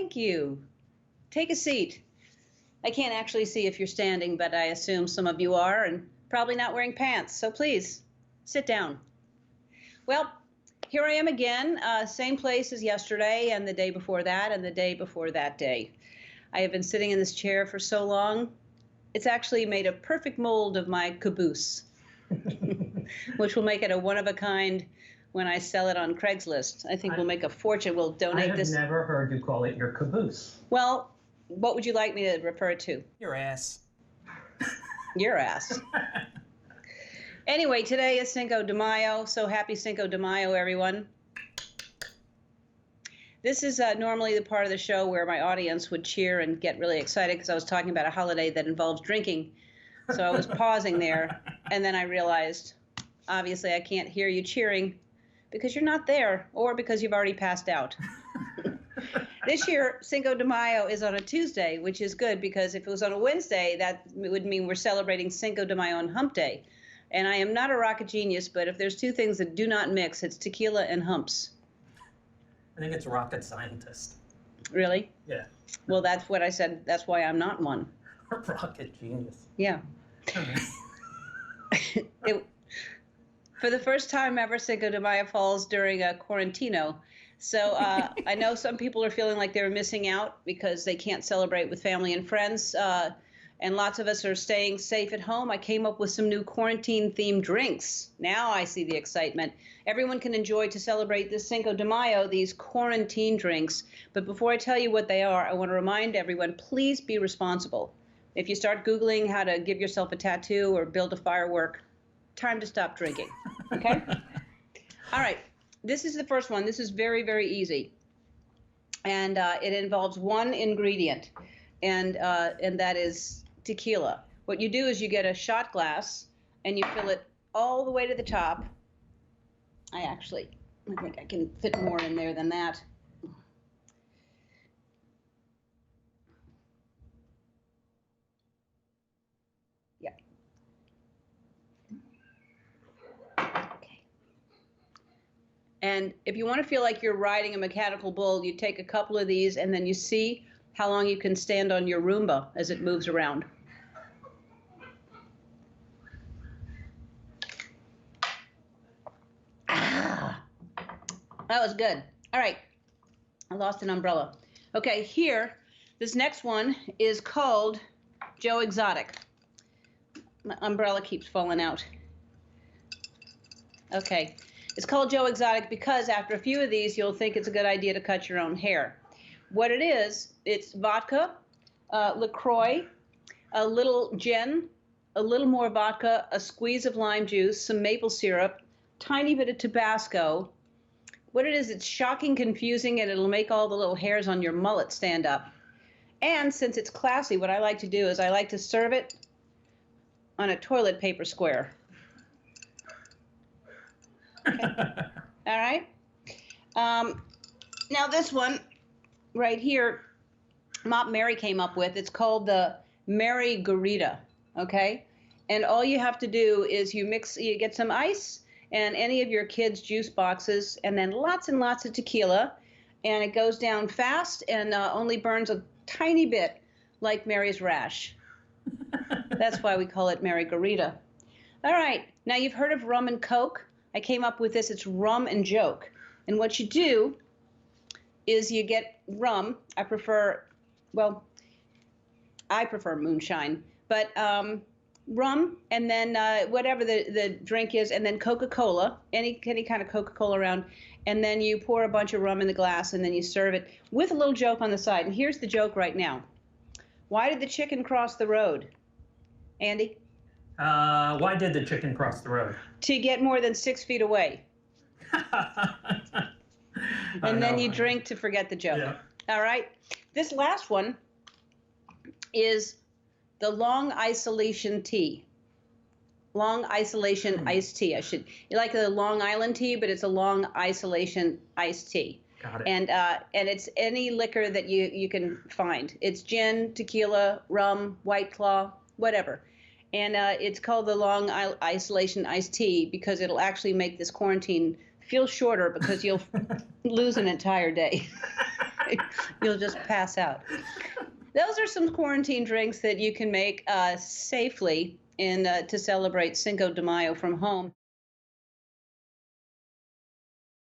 Thank you. Take a seat. I can't actually see if you're standing, but I assume some of you are, and probably not wearing pants. So please, sit down. Well, here I am again, same place as yesterday and the day before that and the day before that day. I have been sitting in this chair for so long, it's actually made a perfect mold of my caboose, which will make it a one-of-a-kind when I sell it on Craigslist. I think we'll make a fortune. We'll donate this. I have never heard you call it your caboose. Well, what would you like me to refer it to? Your ass. Your ass. Anyway, today is Cinco de Mayo, so happy Cinco de Mayo, everyone. This is normally the part of the show where my audience would cheer and get really excited because I was talking about a holiday that involves drinking. So I was pausing there, and then I realized, obviously, I can't hear you cheering because you're not there or because you've already passed out. This year, Cinco de Mayo is on a Tuesday, which is good because if it was on a Wednesday, that would mean we're celebrating Cinco de Mayo on Hump Day. And I am not a rocket genius, but if there's two things that do not mix, it's tequila and humps. I think it's rocket scientist. Really? Yeah. Well, that's what I said. That's why I'm not one. Rocket genius. Yeah. For the first time ever, Cinco de Mayo falls during a quarantino. So I know some people are feeling like they're missing out because they can't celebrate with family and friends. And lots of us are staying safe at home. I came up with some new quarantine-themed drinks. Now I see the excitement. Everyone can enjoy to celebrate this Cinco de Mayo, these quarantine drinks. But before I tell you what they are, I want to remind everyone, please be responsible. If you start Googling how to give yourself a tattoo or build a firework, time to stop drinking, okay? All right, this is the first one. This is very, very easy. And it involves one ingredient, and that is tequila. What you do is you get a shot glass and you fill it all the way to the top. I think I can fit more in there than that. Yeah. Okay. And if you want to feel like you're riding a mechanical bull, you take a couple of these and then you see how long you can stand on your Roomba as it moves around. Ah, that was good. All right, I lost an umbrella. Okay, here, this next one is called Joe Exotic. My umbrella keeps falling out. Okay, it's called Joe Exotic because after a few of these, you'll think it's a good idea to cut your own hair. What it is, it's vodka, LaCroix, a little gin, a little more vodka, a squeeze of lime juice, some maple syrup, tiny bit of Tabasco. What it is, it's shocking, confusing, and it'll make all the little hairs on your mullet stand up. And since it's classy, what I like to do is I like to serve it on a toilet paper square. Okay. All right. Now this one right here, Mop Mary came up with. It's called the Mary Garita, okay? And all you have to do is you get some ice and any of your kids' juice boxes, and then lots and lots of tequila, and it goes down fast and only burns a tiny bit, like Mary's rash. That's why we call it Mary Garita. All right, now you've heard of rum and Coke. I came up with this. It's rum and joke. And what you do is you get rum. I prefer moonshine, but rum, and then whatever the drink is, and then Coca-Cola, any kind of Coca-Cola around, and then you pour a bunch of rum in the glass, and then you serve it with a little joke on the side. And here's the joke right now. Why did the chicken cross the road? Andy? Why did the chicken cross the road? To get more than 6 feet away. And then you drink to forget the joke. Yeah. All right. This last one is the long isolation tea. Long isolation iced tea. You like the Long Island tea, but it's a long isolation iced tea. Got it. And it's any liquor that you can find. It's gin, tequila, rum, White Claw, whatever. And it's called the Long Isolation Iced Tea because it'll actually make this quarantine feel shorter because you'll lose an entire day. You'll just pass out. Those are some quarantine drinks that you can make safely to celebrate Cinco de Mayo from home.